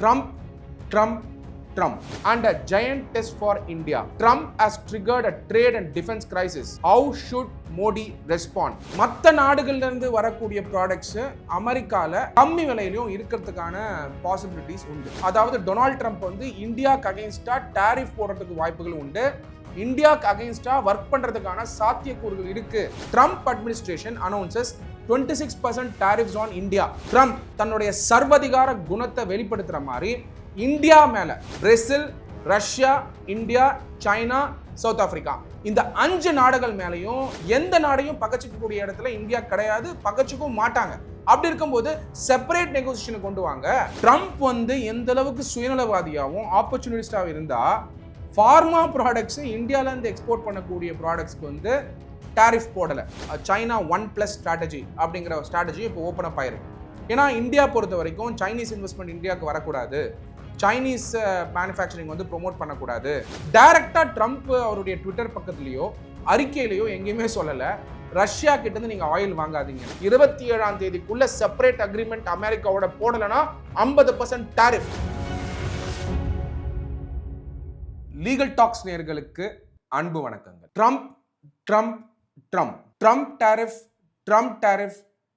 Trump, Trump, Trump, and a giant test for India. Trump has triggered a trade and defense crisis. How should Modi respond? மற்ற நாடுகள்ல இருந்து வரக்கூடிய products அமெரிக்கால கம்மி விலையிலும் இருக்கிறதுக்கான பாசிபிலிட்டிஸ் உண்டு. அதாவது டொனால்ட் ட்ரம்ப் வந்து இந்தியாக்கு அகைன்ஸ்டா டாரிஃப் போடுறதுக்கு வாய்ப்புகள் உண்டு. இந்தியாக்கு அகைன்ஸ்டா ஒர்க் பண்றதுக்கான சாத்தியக்கூறுகள் இருக்கு. Trump administration announces 26% tariffs on India. Trump தன்னுடைய சர்வதிகார குணத்தை வெளிப்படுத்துற மாதிரி இந்தியா மேல Brazil, Russia, India, China, south Africa இந்த 5 நாடுகள் மேலையும் எந்த நாடையும் பகச்சிக்கக்கூடிய இடத்துல இந்தியா கிடையாது, பகச்சிக்கவும் மாட்டாங்க. அப்படி இருக்கும்போது செப்பரேட் நெகோசியேஷன் கொண்டு வாங்க. ட்ரம்ப் வந்து எந்த அளவுக்கு சுயநலவாதியாகவும் ஆப்பர்ச்சுனிட்டிஸ்டாகவும் இருந்தா ஃபார்மா ப்ராடக்ட்ஸ் இந்தியால இருந்து எக்ஸ்போர்ட் பண்ணக்கூடிய ப்ராடக்ட்ஸ்க்கு வந்து டாரிஃப் போடலை. சைனா 1+ ஸ்ட்ராட்டஜி அப்படிங்கிற ஸ்ட்ராட்டஜி இப்போ ஓப்பன் அப் ஆயிருக்கு. ஏன்னா இந்தியா பொறுத்த வரைக்கும் சைனீஸ் இன்வெஸ்ட்மெண்ட் இந்தியாவுக்கு வரக்கூடாது, சைனீஸ் மேனுஃபேக்சரிங் வந்து ப்ரொமோட் பண்ணக்கூடாது. டைரக்டா ட்ரம்ப் அவருடைய ட்விட்டர் பக்கத்துலையோ அறிக்கையிலையோ எங்கேயுமே சொல்லலை ரஷ்யா கிட்ட இருந்து நீங்க ஆயில் வாங்காதீங்க. 27ஆம் தேதிக்குள்ள செப்பரேட் அக்ரிமெண்ட் அமெரிக்காவோட போடலைன்னா 50% டாரிஃப். லீகல் டாக்ஸ் நேயர்களுக்கு அன்பு வணக்கங்கள். Trump Trump Trump Trump tariff Trump tariff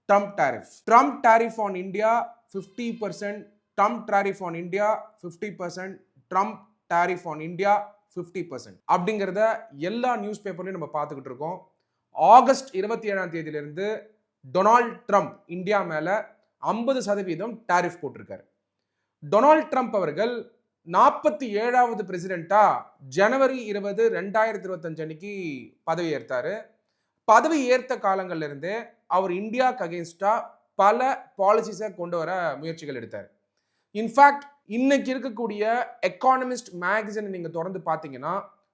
Trump tariff Trump tariff on India 50%, Trump tariff on India 50%, Trump tariff on India 50% அப்படிங்கிறத எல்லா நியூஸ் பேப்பர்லையும் நம்ம பார்த்துக்கிட்டு இருக்கோம். ஆகஸ்ட் 27ஆம் தேதியிலிருந்து டொனால்ட் ட்ரம்ப் இந்தியா மேல 50% டாரிஃப் போட்டிருக்காரு. டொனால்ட் ட்ரம்ப் அவர்கள் 47வது பிரசிடென்ட்டா ஜனவரி 20, 2025 அன்னைக்கு பதவி ஏற்றாரு. பதவி ஏற்ற காலங்கள்ல இருந்தே அவர் இந்தியாவுக்கு அகேன்ஸ்டா பல பாலிசிஸை கொண்டு வர முயற்சிகள் எடுத்தார். இன்ஃபேக்ட் இன்னைக்கு இருக்கக்கூடிய எக்கானமிஸ்ட் மேகசின் நீங்க தொடர்ந்து பார்த்தீங்கன்னா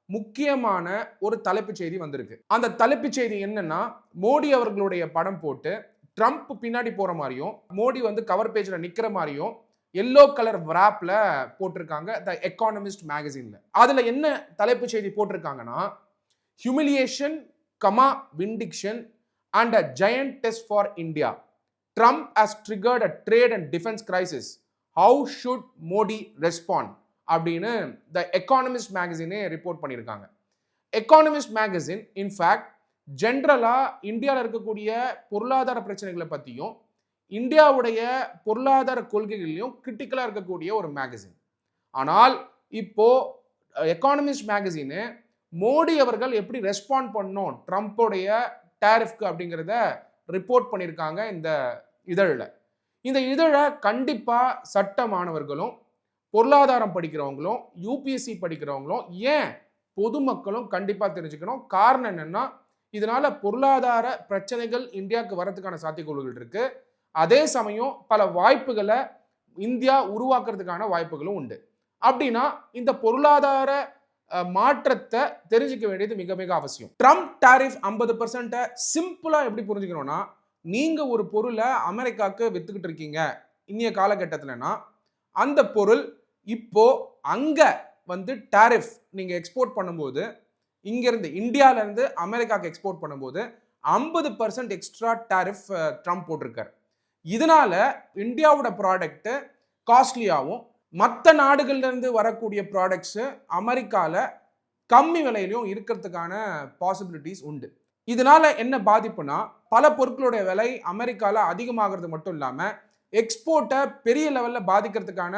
முக்கியமான ஒரு தலைப்புச் செய்தி வந்திருக்கு. அந்த தலைப்புச் செய்தி என்னன்னா, மோடி அவர்களுடைய படம் போட்டு ட்ரம்ப் பின்னாடி போற மாதிரியும் மோடி வந்து கவர் பேஜ்ல நிக்கிற மாதிரியும் எல்லோ கலர் விராப்ல போட்டிருக்காங்க த எக்கானமிஸ்ட் மேகசின்ல. அதுல என்ன தலைப்புச் செய்தி போட்டிருக்காங்கன்னா, humiliation, vindication and a giant test for India. Trump has triggered a trade and defense crisis. How should Modi respond? அப்படின்னு த எக்கானமிஸ்ட் மேகசினே ரிப்போர்ட் பண்ணியிருக்காங்க. எக்கானமிஸ்ட் மேகசின் இன்ஃபேக்ட் ஜென்ரலா இந்தியாவில் இருக்கக்கூடிய பொருளாதார பிரச்சனைகளை பற்றியும் இந்தியாவுடைய பொருளாதார கொள்கைகளையும் கிரிட்டிக்கலாக இருக்கக்கூடிய ஒரு மேகசின். ஆனால் இப்போ எக்கானமிஸ்ட் மேகசினு மோடி அவர்கள் எப்படி ரெஸ்பாண்ட் பண்ணணும் ட்ரம்ப்போடைய டாரிஃப்க்கு அப்படிங்கிறத ரிப்போர்ட் பண்ணியிருக்காங்க இந்த இதழில். இந்த இதழை கண்டிப்பாக சட்ட மாணவர்களும் பொருளாதாரம் படிக்கிறவங்களும் யூபிஎஸ்சி படிக்கிறவங்களும் ஏன் பொதுமக்களும் கண்டிப்பாக தெரிஞ்சுக்கணும். காரணம் என்னன்னா, இதனால பொருளாதார பிரச்சனைகள் இந்தியாவுக்கு வரதுக்கான சாத்தியக்கூறுகள் இருக்கு. அதே சமயம் பல வாய்ப்புகளை இந்தியா உருவாக்குறதுக்கான வாய்ப்புகளும் உண்டு. அப்படின்னா இந்த பொருளாதார மாற்றத்தை தெரிஞ்சுக்க வேண்டியது மிக மிக அவசியம். ட்ரம்ப் டாரிஃப் 50% சிம்பிளா எப்படி புரிஞ்சுக்கணும்னா, நீங்க ஒரு பொருளை அமெரிக்காவுக்கு வித்துக்கிட்டு இருக்கீங்க இன்னைய காலகட்டத்திலனா, அந்த பொருள் இப்போ அங்க வந்து டாரிஃப் நீங்க எக்ஸ்போர்ட் பண்ணும்போது, இங்க இருந்து இந்தியால இருந்து அமெரிக்காவுக்கு எக்ஸ்போர்ட் பண்ணும்போது 50% எக்ஸ்ட்ரா டாரிஃப் ட்ரம்ப் போட்டிருக்காரு. இதனால இந்தியாவோட ப்ராடக்ட் காஸ்ட்லியாகவும் மற்ற நாடுகள்ல இருந்து வரக்கூடிய ப்ராடக்ட்ஸ் அமெரிக்கால கம்மி விலையிலும் இருக்கிறதுக்கான பாசிபிலிட்டிஸ் உண்டு. இதனால என்ன பாதிப்புனா, பல பொருட்களுடைய விலை அமெரிக்கால அதிகமாகிறது மட்டும் இல்லாம எக்ஸ்போர்ட்டை பெரிய லெவல்ல பாதிக்கிறதுக்கான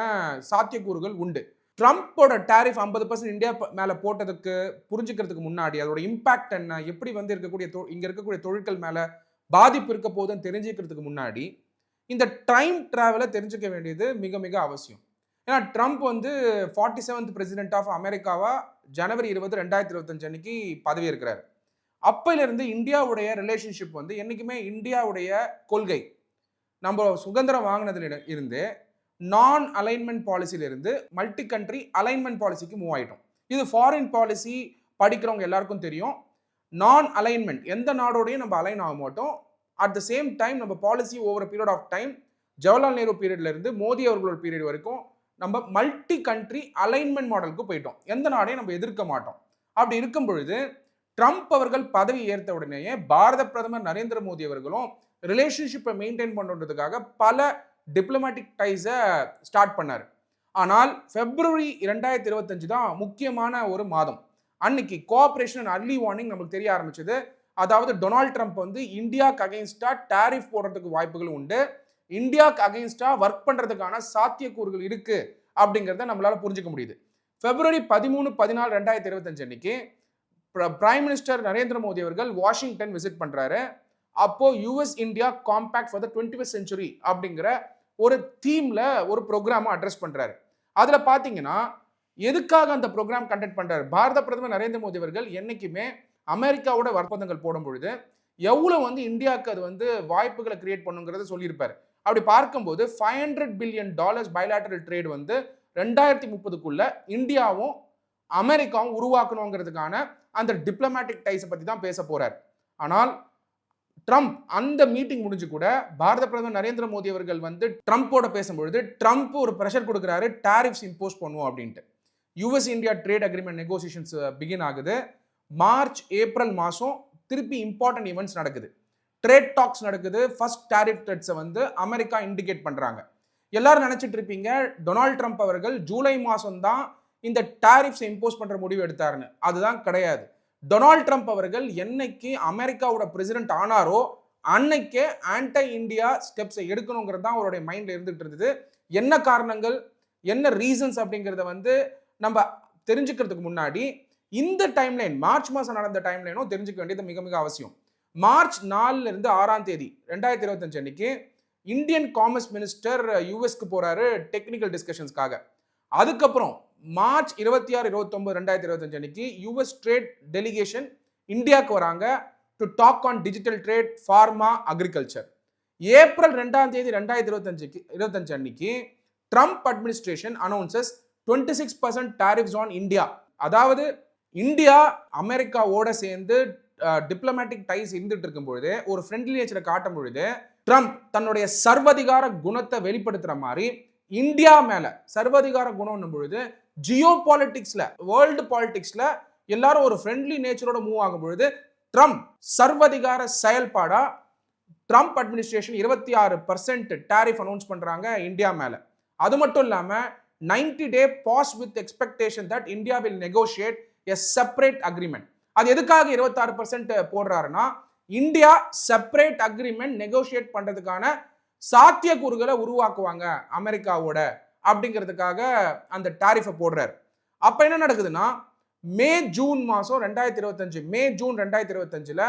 சாத்தியக்கூறுகள் உண்டு. ட்ரம்ப்போட டாரிஃப் 50% இந்தியா மேல போட்டதுக்கு புரிஞ்சுக்கிறதுக்கு முன்னாடி அதோட இம்பாக்ட் என்ன, எப்படி வந்து இங்க இருக்கக்கூடிய தொழில்கள் மேல பாதிப்பு இருக்க போதுன்னு தெரிஞ்சுக்கிறதுக்கு முன்னாடி இந்த டைம் டிராவலை தெரிஞ்சுக்க வேண்டியது மிக மிக அவசியம். ஏன்னா ட்ரம்ப் வந்து 47th பிரசிடென்ட் ஆஃப் அமெரிக்காவா ஜனவரி 20, 2025 அன்னைக்கு பதவி இருக்கிறாரு. அப்பையிலிருந்து இந்தியாவுடைய ரிலேஷன்ஷிப் வந்து என்னைக்குமே இந்தியாவுடைய கொள்கை, நம்ம சுதந்திரம் வாங்கினதுல இருந்து நான் அலைன்மெண்ட் பாலிசியில இருந்து மல்டி கண்ட்ரி அலைன்மெண்ட் பாலிசிக்கு மூவ் ஆயிட்டோம். இது ஃபாரின் பாலிசி படிக்கிறவங்க எல்லாருக்கும் தெரியும். நான் அலைன்மெண்ட் எந்த நாடோடையும் நம்ம அலைன் ஆக மாட்டோம். அட் த சேம் டைம் நம்ம policy over period of time Jawaharlal Nehru பீரியட்ல இருந்து மோடி அவர்களோட பீரியட் வரைக்கும் நம்ம மல்டி கண்ட்ரி அலைன்மெண்ட் மாடலுக்கு போயிட்டோம். எந்த நாடையும் நம்ம எதிர்க்க மாட்டோம். அப்படி இருக்கும் பொழுது ட்ரம்ப் அவர்கள் பதவி ஏற்ற உடனேயே பாரத பிரதமர் நரேந்திர மோடி அவர்களும் ரிலேஷன்ஷிப்பை மெயின்டைன் பண்ணுறதுக்காக பல டிப்ளமேட்டிக் டைஸை ஸ்டார்ட் பண்ணார். ஆனால் பிப்ரவரி 2025 தான் முக்கியமான ஒரு மாதம். அன்னைக்கு கோஆபரேஷன் அண்ட் அர்லி வார்னிங் நமக்கு தெரிய ஆரம்பிச்சது. அதாவது டொனால்ட் ட்ரம்ப் வந்து இந்தியாவுக்கு அகைன்ஸ்டா டாரிஃப் போடுறதுக்கு வாய்ப்புகள் உண்டு, இந்தியாவுக்கு அகைன்ஸ்டா ஒர்க் பண்றதுக்கான சாத்தியக்கூறுகள் இருக்கு அப்படிங்கிறத நம்மளால புரிஞ்சுக்க முடியுது. பிப்ரவரி 13, 14, 2025 அன்னைக்கு பிரைம் மினிஸ்டர் நரேந்திர மோடி அவர்கள் வாஷிங்டன் விசிட் பண்றாரு. அப்போ US India compact for the 21st century அப்படிங்கிற ஒரு தீம்ல ஒரு ப்ரோக்ராம் அட்ரஸ் பண்றாரு. அதுல பாத்தீங்கன்னா எதுக்காக அந்த ப்ரோக்ராம் கண்டக்ட் பண்றாரு? பாரத பிரதமர் நரேந்திர மோடி அவர்கள் என்னைக்குமே அமெரிக்காவோட வர்த்தகங்கள் போடும் பொழுது எவ்வளவு வந்து இந்தியாவுக்கு அது வந்து வாய்ப்புகளை கிரியேட் பண்ணுங்கிறத சொல்லியிருப்பாரு. அப்படி பார்க்கும்போது $500 பில்லியன் பைலாட்டரல் ட்ரேட் வந்து 2030க்குள்ள இந்தியாவும் அமெரிக்காவும் உருவாக்கணுங்கிறதுக்கான அந்த டிப்ளமேட்டிக் டைஸை பத்தி தான் பேச போறார். ஆனால் ட்ரம்ப் அந்த மீட்டிங் முடிஞ்சு கூட பாரத பிரதமர் நரேந்திர மோடி அவர்கள் வந்து ட்ரம்போட பேசும்பொழுது ட்ரம்ப் ஒரு பிரஷர் கொடுக்குறாரு, டாரிஃப்ஸ் இம்போஸ் பண்ணுவோம் அப்படின்ட்டு. US India trade agreement negotiations begin ஆகுது. மார்ச் ஏப்ரல் மாதம் திருப்பி இம்பார்ட்டன்ட் ஈவெண்ட்ஸ் நடக்குது, ட்ரேட் டாக்ஸ் நடக்குது. ஃபர்ஸ்ட் டாரிஃப் த்ரெட்ஸை வந்து அமெரிக்கா இண்டிகேட் பண்றாங்க. எல்லாரும் நினைச்சிட்டு இருப்பீங்க டொனால்ட் ட்ரம்ப் அவர்கள் ஜூலை மாதம் தான் இந்த டாரிஃப்ஸை இம்போஸ் பண்ற முடிவு எடுத்தாருன்னு. அதுதான் கிடையாது. டொனால்ட் ட்ரம்ப் அவர்கள் என்னைக்கு அமெரிக்காவோட பிரசிடென்ட் ஆனாரோ அன்னைக்கே ஆன்டி இந்தியா ஸ்டெப்ஸை எடுக்கணுங்கிறது தான் அவருடைய மைண்ட்ல இருந்துட்டு இருந்தது. என்ன காரணங்கள், என்ன ரீசன்ஸ் அப்படிங்கிறத வந்து நம்ம தெரிஞ்சுக்கிறதுக்கு முன்னாடி இந்த டைம்லைன், மார்ச் மாதம் நடந்த டைம்லைனும் தெரிஞ்சுக்க வேண்டியது மிக மிக அவசியம். மார்ச் 4 இருந்து 6 தேதி 2025 அன்னைக்கு இந்தியன் காமர்ஸ் மினிஸ்டர் யூஎஸ்க்கு போறாரு டெக்னிக்கல் டிஸ்கஷன்ஸ்க்காக. அதுக்கப்புறம் மார்ச் 26, 29, 2025 அன்னைக்கு யூஎஸ் ட்ரேட் டெலிகேஷன் இந்தியாவுக்கு வராங்க to talk on digital trade, pharma, agriculture. April 2 தேதி 2025 அன்னைக்கு Trump administration announces 26% tariffs on India. அதாவது இந்தியா அமெரிக்காவோட சேர்ந்து டிப்ளமேட்டிக் டைஸ் இருந்துட்டு இருக்கும் பொழுது, ஒரு ஃப்ரெண்ட்லி நேச்சரை காட்டும் பொழுது ட்ரம்ப் தன்னுடைய சர்வதிகார குணத்தை வெளிப்படுத்துற மாதிரி இந்தியா மேல சர்வதிகார குணம் பொழுது ஜியோ பாலிட்டிக்ஸ்ல, வேர்ல்டு பாலிட்டிக்ஸ்ல எல்லாரும் ஒரு ஃப்ரெண்ட்லி நேச்சரோட மூவ் ஆகும் பொழுது ட்ரம்ப் சர்வதிகார செயல்பாடா ட்ரம்ப் அட்மினிஸ்ட்ரேஷன் 26% டாரிஃப் அனௌன்ஸ் பண்றாங்க இந்தியா மேல. அது மட்டும் இல்லாம 90-day pause with expectation that India will negotiate a separate agreement. அது எதுக்காக 26% போடுறாருன்னா, இந்தியா செப்பரேட் அக்ரிமெண்ட் நெகோசியேட் பண்றதுக்கான சாத்தியக்கூறுகளை உருவாக்குவாங்க அமெரிக்காவோட அப்படிங்கிறதுக்காக அந்த டாரிஃபை போடுறாரு. அப்ப என்ன நடக்குதுன்னா, May June 2025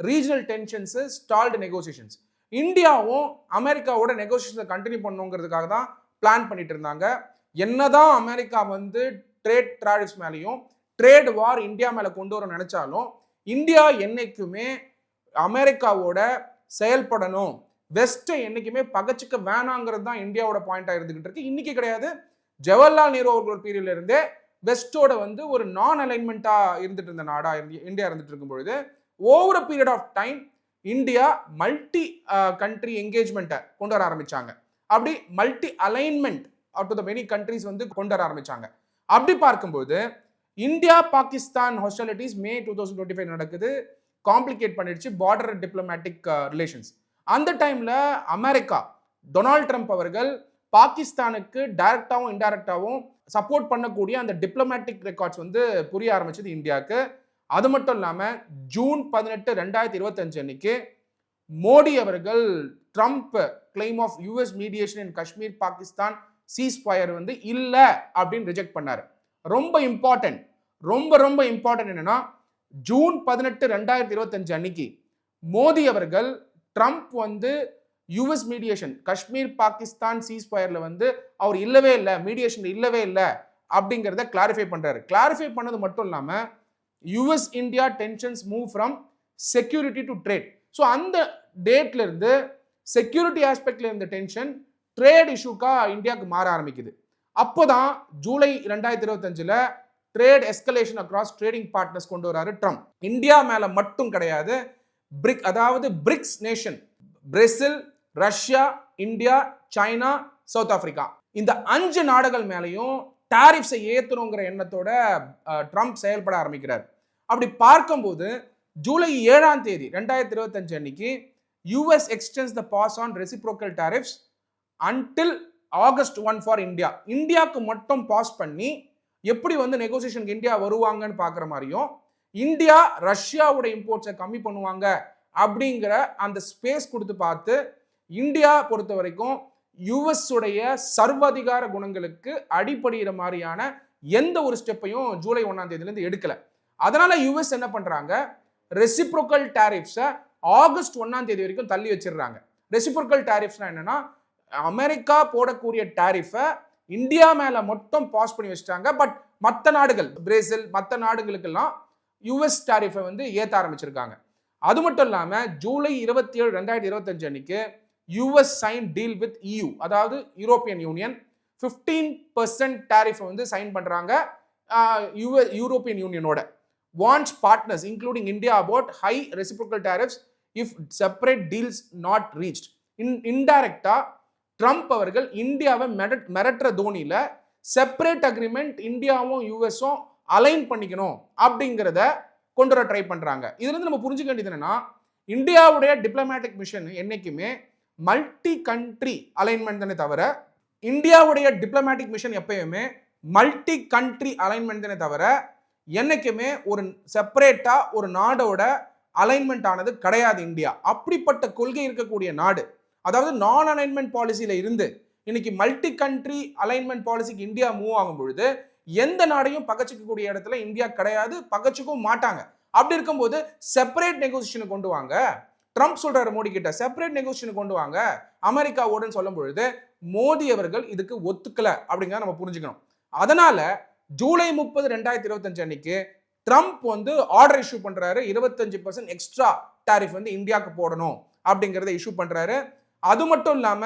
regional tensions, stalled negotiations. இந்தியாவும் அமெரிக்காவோட நெகோசியேஷன் கண்டினியூ பண்ணுங்கிறதுக்காக தான் பிளான் பண்ணிட்டு இருந்தாங்க. என்னதான் அமெரிக்கா வந்து ட்ரேட் டாரிஃப்ஸ் மேலேயும் ட்ரேட் வார் இந்தியா மேல கொண்டு வர நினைச்சாலும் இந்தியா என்னைக்குமே அமெரிக்காவோட செயல்படணும், வெஸ்ட்டை என்னைக்குமே பகச்சிக்க வேணாங்கிறது தான் இந்தியாவோட பாயிண்டா இருந்துகிட்டு இருக்கு. இன்னைக்கு கிடையாது, ஜவஹர்லால் நேரு அவர்களோட பீரியட்ல இருந்தே வெஸ்டோட வந்து ஒரு நான் அலைன்மெண்டா இருந்துட்டு இருந்த நாடா இந்தியா இருந்துட்டு இருக்கும் பொழுது over period of time India multi country என்கேஜ்மெண்ட்டை கொண்டு வர ஆரம்பிச்சாங்க. அப்படி multi alignment out of the many countries வந்து கொண்டு வர ஆரம்பிச்சாங்க. அப்படி பார்க்கும்போது இந்தியா பாகிஸ்தான் ஹாஸ்டிலிட்டிஸ் மே 2025 நடக்குது, காம்ப்ளிகேட் பண்ணிடுச்சு பார்டர் டிப்ளமேட்டிக் ரிலேஷன்ஸ். அந்த டைம்ல அமெரிக்கா டொனால்ட் ட்ரம்ப் அவர்கள் பாகிஸ்தானுக்கு டைரக்டாவும் இன்டைரக்டாவும் சப்போர்ட் பண்ணக்கூடிய அந்த டிப்ளமேட்டிக் ரெக்கார்ட்ஸ் வந்து புரிய ஆரம்பிச்சது இந்தியாவுக்கு. அது மட்டும் இல்லாம ஜூன் 18, 2025 அன்னைக்கு மோடி அவர்கள் Trump claim of US mediation in Kashmir Pakistan ceasefire வந்து இல்ல அப்படின்னு ரிஜெக்ட் பண்ணாரு. ரொம்ப இம்பார்ட்டன்ட், ரொம்ப இம்பார்ட்டன்ட் என்னன்னா, ஜூன் 18, 2025 அன்னைக்கு மோடி அவர்கள் ட்ரம்ப் வந்து யூஎஸ் மீடியேஷன் காஷ்மீர் பாகிஸ்தான் சீஸ்ஃபயர்ல வந்து அவர் இல்லவே இல்லை, மீடியேஷன் இல்லவே இல்லை அப்படிங்கிறத கிளாரிஃபை பண்றாரு. கிளாரிஃபை பண்ணது மட்டும் இல்லாம US India tensions move from security to trade. So அந்த டேட்ல இருந்து செக்யூரிட்டி ஆஸ்பெக்ட்ல இருந்த டென்ஷன் ட்ரேட் இஷ்யூக்கா இந்தியாவுக்கு மாற ஆரம்பிக்குது. அப்போதான் July 2025 trade escalation across trading partners கொண்டு வராரு ட்ரம்ப். இந்தியா மேல மட்டும் கிடையாது, அதாவது BRICS nation, Brazil, Russia, India, China, south Africa, இந்த 5 நாடுகள் மேலையும் டாரிஃப்ஸை ஏற்றணுங்கிற எண்ணத்தோட ட்ரம்ப் செயல்பட ஆரம்பிக்கிறார். அப்படி பார்க்கும்போது ஜூலை 7 தேதி 2025 அன்னைக்கு US extends the pause on reciprocal tariffs until August 1 for India, இந்தியாவுக்கு மட்டும் பாஸ் பண்ணி எப்படி வந்து நெகோசியேஷனுக்கு இந்தியா வருவாங்கன்னு பார்க்குற மாதிரியும், இந்தியா ரஷ்யாவோட இம்போர்ட்ஸை கம்மி பண்ணுவாங்க அப்படிங்கிற அந்த ஸ்பேஸ் கொடுத்து பார்த்து, இந்தியா பொறுத்த வரைக்கும் யுஎஸ் உடைய சர்வாதிகார குணங்களுக்கு அடிபடுகிற மாதிரியான எந்த ஒரு ஸ்டெப்பையும் ஜூலை 1ஆம் தேதியிலிருந்து எடுக்கல. அதனால யுஎஸ் என்ன பண்றாங்க, ரெசிப்ரோக்கல் டாரிஃப்ஸை ஆகஸ்ட் 1ஆம் தேதி வரைக்கும் தள்ளி வச்சிடுறாங்க. ரெசிப்ரோக்கல் டாரிஃப்ஸ்னா என்னன்னா, அமெரிக்கா போடக்கூடிய டாரிஃபை இந்தியா மேல மட்டும் பாஸ் பண்ணி வச்சிட்டாங்க. பட் மற்ற நாடுகள், பிரேசில், மற்ற நாடுகளுக்கெல்லாம் யுஎஸ் டாரிஃபை வந்து ஏற்ற ஆரம்பிச்சிருக்காங்க. அது மட்டும் இல்லாம ஜூலை 27, 2025 அன்னைக்கு US sign deal with EU, அதாவது யூரோப்பியன் யூனியன் 15% டாரிஃபை வந்து சைன் பண்றாங்க யூரோப்பியன் யூனியனோட. Wants partners including India about high reciprocal tariffs if separate deals not reached. இன்டைரக்டா ட்ரம்ப் அவர்கள் இந்தியாவை மிரட்டுற தோனியில செப்பரேட் அக்ரிமெண்ட் இந்தியாவும் யூஎஸும் அலைன் பண்ணிக்கணும் அப்படிங்கிறத கொண்டு வர ட்ரை பண்றாங்க. இதுல இருந்து நம்ம புரிஞ்சுக்க வேண்டியது என்னன்னா, இந்தியாவுடைய டிப்ளமேட்டிக் மிஷன் என்னைக்குமே மல்டி கண்ட்ரி அலைன்மெண்ட் தானே தவிர, இந்தியாவுடைய டிப்ளமேட்டிக் மிஷன் எப்பயுமே மல்டி கண்ட்ரி அலைன்மெண்ட் தானே தவிர என்னைக்குமே ஒரு செப்பரேட்டா ஒரு நாடோட அலைன்மெண்ட் ஆனது கிடையாது இந்தியா. அப்படிப்பட்ட கொள்கை இருக்கக்கூடிய நாடு, அதாவது நான் அலைன்மெண்ட் பாலிசியில இருந்து இன்னைக்கு மல்டி கண்ட்ரி அலைன்மெண்ட் பாலிசிக்கு இந்தியா மூவ் ஆகும் பொழுது எந்த நாடையும் பகச்சிக்கக்கூடிய இடத்துல இந்தியா கிடையாது, பகச்சிக்கவும் மாட்டாங்க. அப்படி இருக்கும்போது செப்பரேட் நெகோசியேஷன் கொண்டு வாங்க, ட்ரம்ப் சொல்றாரு மோடி கிட்ட, செப்பரேட் நெகோசியேஷன் கொண்டு வாங்க அமெரிக்காவோடுன்னு சொல்லும் பொழுது மோடி அவர்கள் இதுக்கு ஒத்துக்கல அப்படிங்கிறத நம்ம புரிஞ்சுக்கணும். அதனால ஜூலை 30, 2025 அன்னைக்கு ட்ரம்ப் வந்து ஆர்டர் இஷ்யூ பண்றாரு, 25% எக்ஸ்ட்ரா டாரிஃப் வந்து இந்தியாவுக்கு போடணும் அப்படிங்கிறத இஷ்யூ பண்றாரு. அது மட்டும் இல்லாம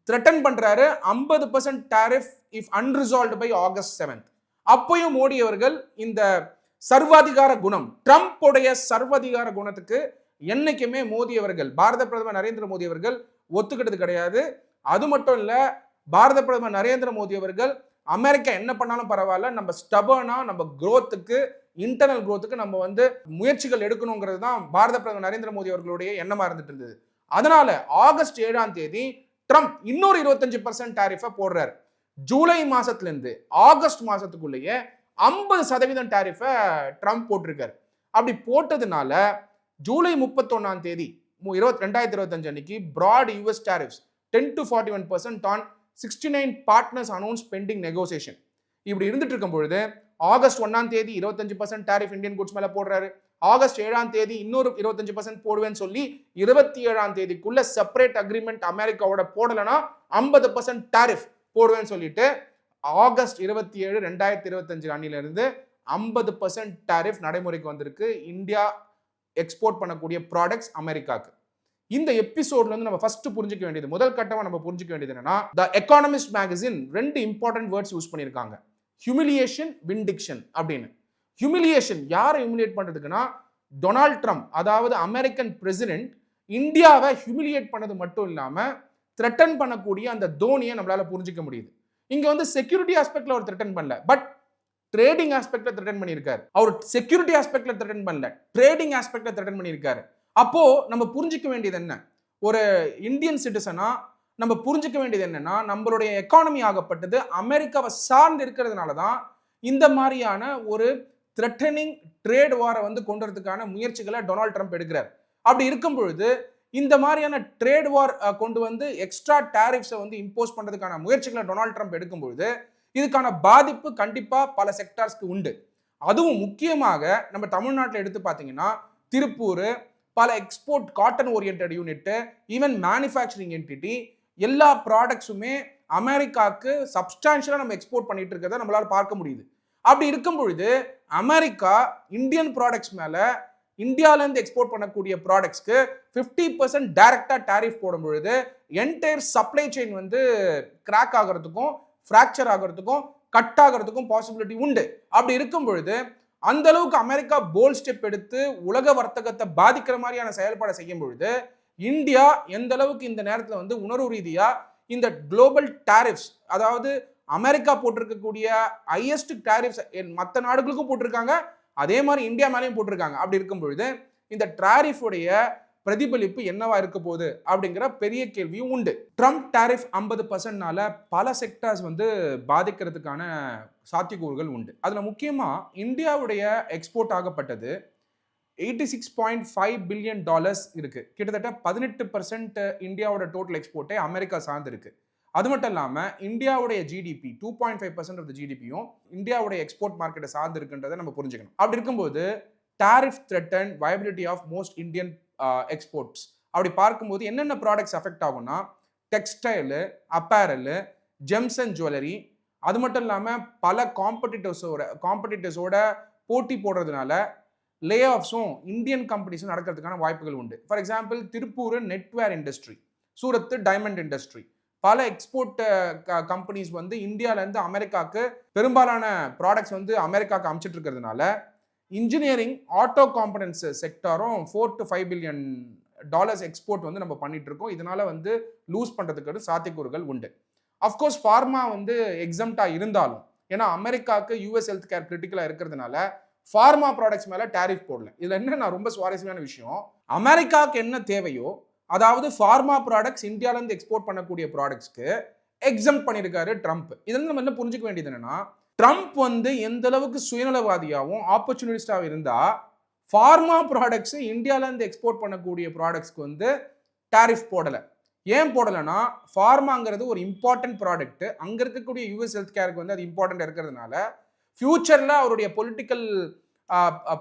த்ரெட்டன் பண்றாரு 50% tariff if unresolved by August 7. அப்பயும் மோடி அவர்கள் இந்த சர்வாதிகார குணம், ட்ரம்ப் உடைய சர்வாதிகார குணத்துக்கு என்னைக்குமே மோடி அவர்கள், பாரத பிரதமர் நரேந்திர மோடி அவர்கள் ஒத்துக்கிட்டது கிடையாது. அது மட்டும் இல்ல, பாரத பிரதமர் நரேந்திர மோடி அவர்கள் அமெரிக்கா என்ன பண்ணாலும் பரவாயில்ல, நம்ம ஸ்டபர்னா நம்ம குரோத்துக்கு, இன்டர்னல் குரோத்துக்கு நம்ம வந்து முயற்சிகள் எடுக்கணுங்கிறது தான் பாரத பிரதமர் நரேந்திர மோடி அவர்களுடைய எண்ணமா இருந்துட்டு இருந்தது. அதனால ஆகஸ்ட் 7ஆம் தேதி ட்ரம்ப் இன்னொரு 25% டாரிஃபை போடுறாரு. ஜூலை மாசத்துல இருந்து ஆகஸ்ட் மாசத்துக்குள்ளேயே 50% டாரிஃபை ட்ரம்ப் போட்டிருக்காரு. அப்படி போட்டதுனால ஜூலை 31ஆம் தேதி 2025 அன்னைக்கு broad US tariffs 10 to 41% on 69 partners announce pending negotiation. இப்படி இருந்துட்டு இருக்கும் பொழுது ஆகஸ்ட் 1ஆம் தேதி 25% டாரிஃப் இந்தியன் குட்ஸ் மேல போடுறாரு. ஆகஸ்ட் 7ஆம் தேதி இன்னொரு 25% போடுவேன்னு சொல்லி 27ஆம் தேதிக்குள்ள செப்பரேட் அக்ரிமெண்ட் அமெரிக்காவோட போடலனா 50% டாரிஃப் போடுவேன்னு சொல்லிட்டு ஆகஸ்ட் 27, 2025 அன்னிலிருந்து 50% டாரிஃப் நடைமுறைக்கு வந்திருக்கு இந்தியா எக்ஸ்போர்ட் பண்ணக்கூடிய ப்ராடக்ட்ஸ் அமெரிக்காக்கு. இந்த எபிசோட்ல இருந்து நம்ம ஃபர்ஸ்ட் புரிஞ்சுக்க வேண்டியது, முதல் கட்டமா நம்ம புரிஞ்சுக்க வேண்டியது என்னன்னா, the Economist magazine 2 important words use பண்ணியிருக்காங்க, ஹியூமிலியேஷன், விண்டிக்ஷன் அப்படின்னு. ஹியூமிலியேஷன் யாரை ஹியூமிலியேட் பண்றதுக்குன்னா, டொனால்ட் ட்ரம்ப், அதாவது அமெரிக்கன் பிரசிடென்ட் இந்தியாவை ஹியூமிலியேட் பண்ணது மட்டும் இல்லாம த்ரெட்டன் பண்ணக்கூடிய அந்த தோனியை நம்மளால புரிஞ்சுக்க முடியுது. இங்க வந்து செக்யூரிட்டி ஆஸ்பெக்ட்ல ஒரு த்ரெட்டன் பண்ணல, பட் ட்ரேடிங் ஆஸ்பெக்ட்ல த்ரெட்டன் பண்ணியிருக்காரு. அவர் செக்யூரிட்டி ஆஸ்பெக்ட்ல த்ரெட்டன் பண்ணல, ட்ரேடிங் ஆஸ்பெக்ட்ல த்ரெட்டன் பண்ணியிருக்காரு. அப்போ நம்ம புரிஞ்சுக்க வேண்டியது என்ன, ஒரு இந்தியன் சிட்டிசனா நம்ம புரிஞ்சுக்க வேண்டியது என்னன்னா, நம்மளுடைய எக்கானமி ஆகப்பட்டது அமெரிக்காவை சார்ந்து இருக்கிறதுனால தான் இந்த மாதிரியான ஒரு த்ரெட்டனிங் ட்ரேட் வாரை வந்து கொண்டு வரதுக்கான முயற்சிகளை டொனால்ட் ட்ரம்ப் எடுக்கிறார். அப்படி இருக்கும் பொழுது இந்த மாதிரியான ட்ரேட் வார் கொண்டு வந்து எக்ஸ்ட்ரா டாரிஃப்ஸை வந்து இம்போஸ் பண்றதுக்கான முயற்சிகளை டொனால்ட் ட்ரம்ப் எடுக்கும் பொழுது இதுக்கான பாதிப்பு கண்டிப்பா பல செக்டார்ஸ்க்கு உண்டு. அதுவும் முக்கியமாக நம்ம தமிழ்நாட்டில் எடுத்து பார்த்தீங்கன்னா, திருப்பூர், பல export cotton orient unit, even manufacturing entity, எல்லா ப்ராடக்ட்ஸுமே அமெரிக்காவுக்கு சப்ஸ்டான்ஷியலா நம்ம எக்ஸ்போர்ட் பண்ணிட்டு இருக்கிறத நம்மளால பார்க்க முடியுது. அப்படி இருக்கும் பொழுது அமெரிக்கா இந்தியன் ப்ராடக்ட்ஸ் மேல, இந்தியாவிலேருந்து எக்ஸ்போர்ட் பண்ணக்கூடிய ப்ராடக்ட்ஸ்க்கு 50% டைரக்டா டாரிஃப் போடும் பொழுது என்டையர் சப்ளை செயின் வந்து கிராக் ஆகிறதுக்கும், ஃப்ராக்சர் ஆகிறதுக்கும், கட் ஆகிறதுக்கும் பாசிபிலிட்டி உண்டு. அப்படி இருக்கும் பொழுது அந்த அளவுக்கு அமெரிக்கா போல்ட் ஸ்டெப் எடுத்து உலக வர்த்தகத்தை பாதிக்கிற மாதிரியான செயல்பாடை செய்யும் பொழுது இந்தியா எந்த அளவுக்கு இந்த நேரத்தில் வந்து உணர்வு ரீதியா இந்த குளோபல் டாரிஃப்ஸ், அதாவது அமெரிக்கா போட்டிருக்கக்கூடிய ஹையஸ்ட் டாரிஃப்ஸ் மற்ற நாடுகளுக்கும் போட்டிருக்காங்க, அதே மாதிரி இந்தியா மேலேயும் போட்டிருக்காங்க. அப்படி இருக்கும் பொழுது இந்த டாரிஃப் உடைய பிரதிபலிப்பு என்னவா இருக்க போகுது அப்படிங்கிற பெரிய கேள்வியும் உண்டு. ட்ரம்ப் டாரிஃப் 50%னால பல செக்டார்ஸ் வந்து பாதிக்கிறதுக்கான சாத்தியக்கூறுகள் உண்டு. அதுல முக்கியமா இந்தியாவுடைய எக்ஸ்போர்ட் ஆகப்பட்டது $86.5 பில்லியன் இருக்கு. கிட்டத்தட்ட 18% இந்தியாவோட டோட்டல் எக்ஸ்போர்ட்டே அமெரிக்கா சார்ந்து இருக்கு. அது மட்டும் இல்லாம இந்தியாவுடைய ஜிடிபி 2.5% ஆஃப் தி ஜிடிபியும் இந்தியாவுடைய எக்ஸ்போர்ட் மார்க்கெட்டை சார்ந்து இருக்குன்றதை நம்ம புரிஞ்சுக்கணும். அப்படி இருக்கும்போது tariff threaten viability of most Indian exports அப்படி பார்க்கும்போது என்னென்ன ப்ராடக்ட்ஸ் அஃபெக்ட் ஆகும்னா textile, apparel, gems and jewellery, அது மட்டும் இல்லாமல் பல காம்படிட்டர்ஸோட போட்டி போடுறதுனால லே ஆஃப்ஸும் இந்தியன் கம்பெனிஸும் நடக்கிறதுக்கான வாய்ப்புகள் உண்டு. For example Tiruppur knitwear industry, Surat diamond industry, பல எக்ஸ்போர்ட் கம்பெனிஸ் வந்து இந்தியாவிலேருந்து அமெரிக்காவுக்கு பெரும்பாலான ப்ராடக்ட்ஸ் வந்து அமெரிக்காவுக்கு அனுப்பிச்சிட்டு இருக்கிறதுனால இன்ஜினியரிங் ஆட்டோ காம்பனன்ட்ஸ் செக்டாரும் $4 to 5 பில்லியன் எக்ஸ்போர்ட் வந்து நம்ம பண்ணிட்டு இருக்கோம். இதனால வந்து லூஸ் பண்ணுறதுக்கு சாத்தியக்கூறுகள் உண்டு. அஃப்கோர்ஸ் ஃபார்மா வந்து எக்ஸம்டா இருந்தாலும், ஏன்னா அமெரிக்காவுக்கு யூஎஸ் ஹெல்த் கேர் கிரிட்டிக்கலாக இருக்கிறதுனால ஃபார்மா ப்ராடக்ட்ஸ் மேலே டாரிஃப் போடல. இதில் என்ன ரொம்ப சுவாரஸ்யமான விஷயம், அமெரிக்காவுக்கு என்ன தேவையோ, அதாவது ஃபார்மா ப்ராடக்ட்ஸ் இந்தியாவிலேருந்து எக்ஸ்போர்ட் பண்ணக்கூடிய ப்ராடக்ட்ஸ்க்கு எக்ஸம் பண்ணியிருக்காரு ட்ரம்ப். இதில் நம்ம என்ன புரிஞ்சுக்க வேண்டியது என்னன்னா, ட்ரம்ப் வந்து எந்த அளவுக்கு சுயநலவாதியாகவும் ஆப்பர்ச்சுனிஸ்டாகவும் இருந்தா ஃபார்மா ப்ராடக்ட்ஸ் இந்தியாவிலேருந்து எக்ஸ்போர்ட் பண்ணக்கூடிய ப்ராடக்ட்ஸ்க்கு வந்து டாரிஃப் போடலை. ஏன் போடலைன்னா, ஃபார்மாங்கிறது ஒரு இம்பார்ட்டன்ட் ப்ராடக்ட். அங்கே இருக்கக்கூடிய யூஎஸ் ஹெல்த் கேருக்கு வந்து அது இம்பார்ட்டன்ட் இருக்கிறதுனால ஃபியூச்சரில் அவருடைய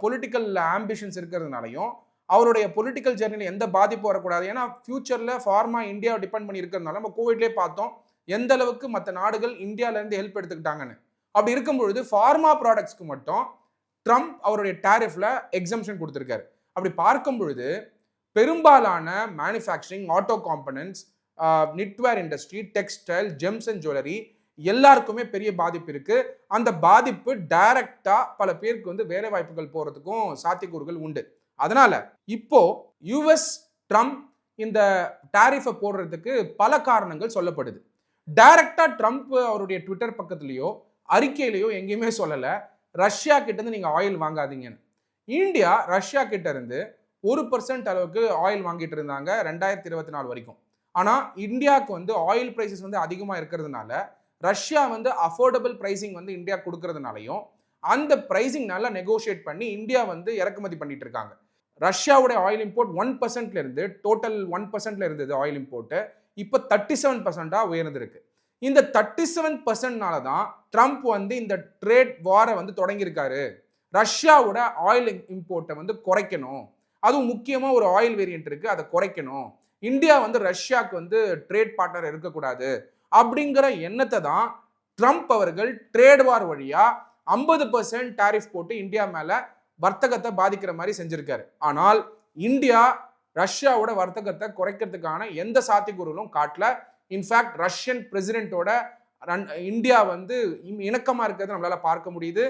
பொலிட்டிக்கல் ஆம்பிஷன்ஸ் இருக்கிறதுனாலையும் அவருடைய பொலிட்டிக்கல் ஜெர்னியில் எந்த பாதிப்பு வரக்கூடாது. ஏன்னா ஃபியூச்சரில் ஃபார்மா இந்தியாவை டிபெண்ட் பண்ணி இருக்கிறதுனால நம்ம கோவிட்லேயே பார்த்தோம் எந்த அளவுக்கு மற்ற நாடுகள் இந்தியாவிலேருந்து ஹெல்ப் எடுத்துக்கிட்டாங்கன்னு. அப்படி இருக்கும் பொழுது ஃபார்மா ப்ராடக்ட்ஸ்க்கு மட்டும் ட்ரம்ப் அவருடைய டாரிஃப்ல எக்ஸம்ஷன் கொடுத்துருக்காரு. அப்படி பார்க்கும் பொழுது பெரும்பாலான manufacturing, auto components, knitwear industry, textile, gems and jewellery எல்லாருக்குமே பெரிய பாதிப்பு இருக்கு. அந்த பாதிப்பு டைரக்டா பல பேருக்கு வந்து வேலை வாய்ப்புகள் போறதுக்கும் சாத்தியக்கூறுகள் உண்டு. அதனால இப்போ யூஎஸ் ட்ரம்ப் இந்த டாரிஃபை போடுறதுக்கு பல காரணங்கள் சொல்லப்படுது. டைரக்டா ட்ரம்ப் அவருடைய ட்விட்டர் பக்கத்துலயோ அறிக்கையிலையோ எங்கேயுமே சொல்லல ரஷ்யா கிட்ட இருந்து நீங்க ஆயில் வாங்காதீங்கன்னு. இந்தியா ரஷ்யா கிட்ட இருந்து 1% அளவுக்கு ஆயில் வாங்கிட்டு இருந்தாங்க 2024 வரைக்கும். ஆனா இந்தியாவுக்கு வந்து ஆயில் பிரைசஸ் வந்து அதிகமா இருக்கிறதுனால ரஷ்யா வந்து அஃபோர்டபிள் பிரைசிங் வந்து இந்தியா கொடுக்கறதுனாலையும் அந்த பிரைசிங் நல்லா நெகோஷியேட் பண்ணி இந்தியா வந்து இறக்குமதி பண்ணிட்டு இருக்காங்க. ரஷ்யாவுடைய ஆயில் இம்போர்ட் 1% இருந்து டோட்டல் 1% இருந்தது ஆயில் இம்போர்ட், இப்போ 37% உயர்ந்திருக்கு. இந்த 37%னால தான் ட்ரம்ப் வந்து இந்த ட்ரேட் வாரை வந்து தொடங்கியிருக்காரு. ரஷ்யாவோட ஆயில் இம்போர்ட்டை வந்து குறைக்கணும், அதுவும் முக்கியமாக ஒரு ஆயில் வேரியன்ட் இருக்கு, அதை குறைக்கணும், இந்தியா வந்து ரஷ்யாவுக்கு வந்து ட்ரேட் பார்ட்னர் இருக்கக்கூடாது அப்படிங்கிற எண்ணத்தை தான் ட்ரம்ப் அவர்கள் ட்ரேட் வார் வழியா 50% டாரிஃப் போட்டு இந்தியா மேல வர்த்தகத்தை பாதிக்கிற மாதிரி செஞ்சிருக்காரு. ஆனால் இந்தியா ரஷ்யாவோட வர்த்தகத்தை குறைக்கிறதுக்கான எந்த சாத்தியக்கூறுகளும் காட்டல. இன்ஃபேக்ட் ரஷ்யன் பிரசிடென்ட்டோட இந்தியா வந்து இணக்கமா இருக்கிறத நம்மளால பார்க்க முடியுது.